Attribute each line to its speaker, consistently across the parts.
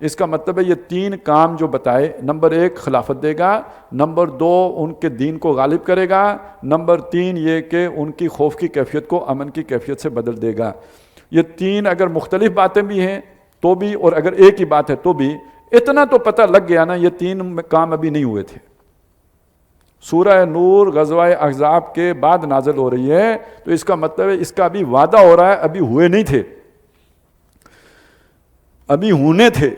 Speaker 1: اس کا مطلب ہے یہ 3 کام جو بتائے، نمبر 1 خلافت دے گا، نمبر 2 ان کے دین کو غالب کرے گا، نمبر 3 یہ کہ ان کی خوف کی کیفیت کو امن کی کیفیت سے بدل دے گا۔ یہ 3 اگر مختلف باتیں بھی ہیں تو بھی، اور اگر ایک ہی بات ہے تو بھی، اتنا تو پتہ لگ گیا نا، یہ 3 کام ابھی نہیں ہوئے تھے۔ سورہ نور غزوہ احزاب کے بعد نازل ہو رہی ہے، تو اس کا مطلب ہے اس کا ابھی وعدہ ہو رہا ہے، ابھی ہوئے نہیں تھے، ابھی ہونے تھے،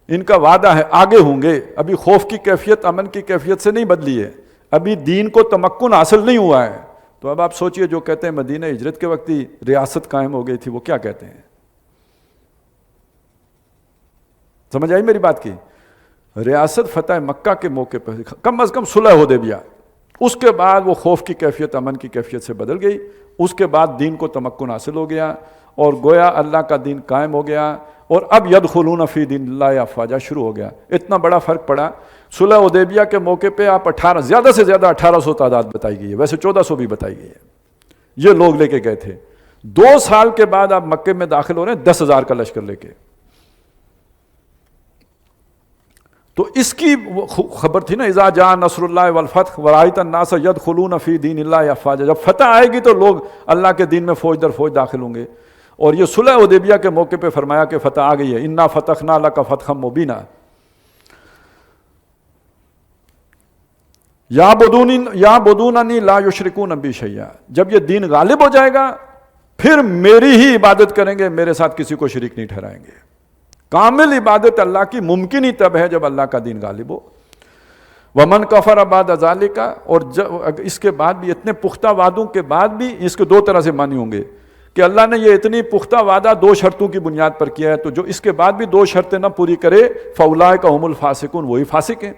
Speaker 1: ان کا وعدہ ہے آگے ہوں گے۔ ابھی خوف کی کیفیت امن کی کیفیت سے نہیں بدلی ہے، ابھی دین کو تمکن حاصل نہیں ہوا ہے۔ تو اب آپ سوچئے جو کہتے ہیں مدینہ ہجرت کے وقت ہی ریاست قائم ہو گئی تھی، وہ کیا کہتے ہیں؟ سمجھ آئی میری بات کی؟ ریاست فتح مکہ کے موقع پر کم از کم صلح حدیبیہ، اس کے بعد وہ خوف کی کیفیت امن کی کیفیت سے بدل گئی، اس کے بعد دین کو تمکن حاصل ہو گیا، اور گویا اللہ کا دین قائم ہو گیا، اور اب یدخلون فی دین اللہ افواجا شروع ہو گیا۔ اتنا بڑا فرق پڑا۔ صلح حدیبیہ کے موقع پہ آپ 18 زیادہ سے زیادہ 1800 تعداد بتائی گئی ہے، ویسے 1400 بھی بتائی گئی ہے، یہ لوگ لے کے گئے تھے۔ 2 سال کے بعد آپ مکے میں داخل ہو رہے ہیں 10,000 کا لشکر لے کے۔ تو اس کی خبر تھی نا، اذا جاء نصر اللہ والفتح ورأیت الناس یدخلون فی دین اللہ افواجا، جب فتح آئے گی تو لوگ اللہ کے دین میں فوج در فوج داخل ہوں گے۔ اور یہ صلح حدیبیہ کے موقع پہ فرمایا کہ فتح آ گئی ہے، انا فتحنا لک فتحا مبینا۔ یعبدوننی لا یشرکون بی شیئا، جب یہ دین غالب ہو جائے گا پھر میری ہی عبادت کریں گے، میرے ساتھ کسی کو شریک نہیں ٹھہرائیں گے۔ کامل عبادت اللہ کی ممکن ہی تب ہے جب اللہ کا دین غالب ہو۔ ومن کفر بعد ذالک، اور اس کے بعد بھی، اتنے پختہ وعدوں کے بعد بھی، اس کے 2 طرح سے معنی ہوں گے کہ اللہ نے یہ اتنی پختہ وعدہ 2 شرطوں کی بنیاد پر کیا ہے، تو جو اس کے بعد بھی 2 شرطیں نہ پوری کرے فاولئک هم الفاسقون، وہی فاسق ہیں،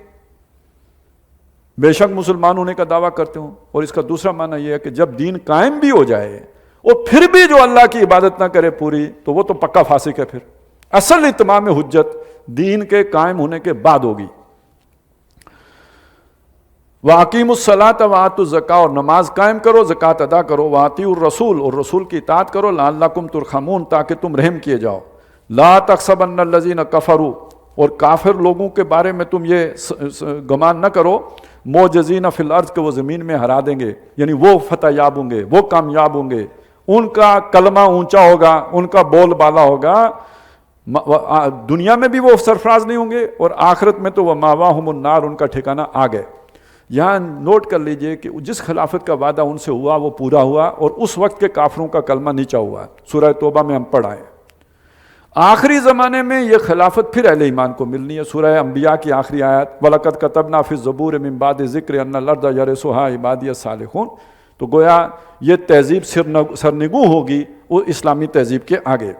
Speaker 1: بے شک مسلمان ہونے کا دعویٰ کرتے ہوں۔ اور اس کا دوسرا معنی یہ ہے کہ جب دین قائم بھی ہو جائے اور پھر بھی جو اللہ کی عبادت نہ کرے پوری، تو وہ تو پکا فاسق ہے۔ پھر اصل اتمام حجت دین کے قائم ہونے کے بعد ہوگی۔ وَأَقِيمُوا الصَّلَاةَ وَآتُوا الزَّكَاةَ، اور نماز قائم کرو، زکوٰۃ ادا کرو، وَأَطِيعُوا الرَّسُولَ، اور رسول کی اطاعت کرو، لَعَلَّكُمْ تُرْحَمُونَ، تاکہ تم رحم کیے جاؤ۔ لَا تَحْسَبَنَّ الَّذِينَ كَفَرُوا، اور کافر لوگوں کے بارے میں تم یہ گمان نہ کرو، مُعْجِزِينَ فِي الْأَرْضِ، کہ وہ زمین میں ہرا دیں گے، یعنی وہ فتح یاب ہوں گے، وہ کامیاب ہوں گے، ان کا کلمہ اونچا ہوگا، ان کا بول بالا ہوگا، دنیا میں بھی وہ سرفراز نہیں ہوں گے، اور آخرت میں تو وَمَأْوَاهُمُ النَّارُ، ان کا ٹھکانہ آگے۔ یہاں نوٹ کر لیجئے کہ جس خلافت کا وعدہ ان سے ہوا وہ پورا ہوا، اور اس وقت کے کافروں کا کلمہ نیچا ہوا۔ سورہ توبہ میں ہم پڑھائیں، آخری زمانے میں یہ خلافت پھر اہل ایمان کو ملنی ہے۔ سورہ انبیاء کی آخری آیت، وَلَقَدْ كَتَبْنَا فِي الزَّبُورِ مِن بَعْدِ الذِّكْرِ أَنَّ الْأَرْضَ يَرِثُهَا عِبَادِيَ الصَّالِحُونَ، تو گویا یہ تہذیب سرنگوں ہوگی وہ اسلامی تہذیب کے آگے۔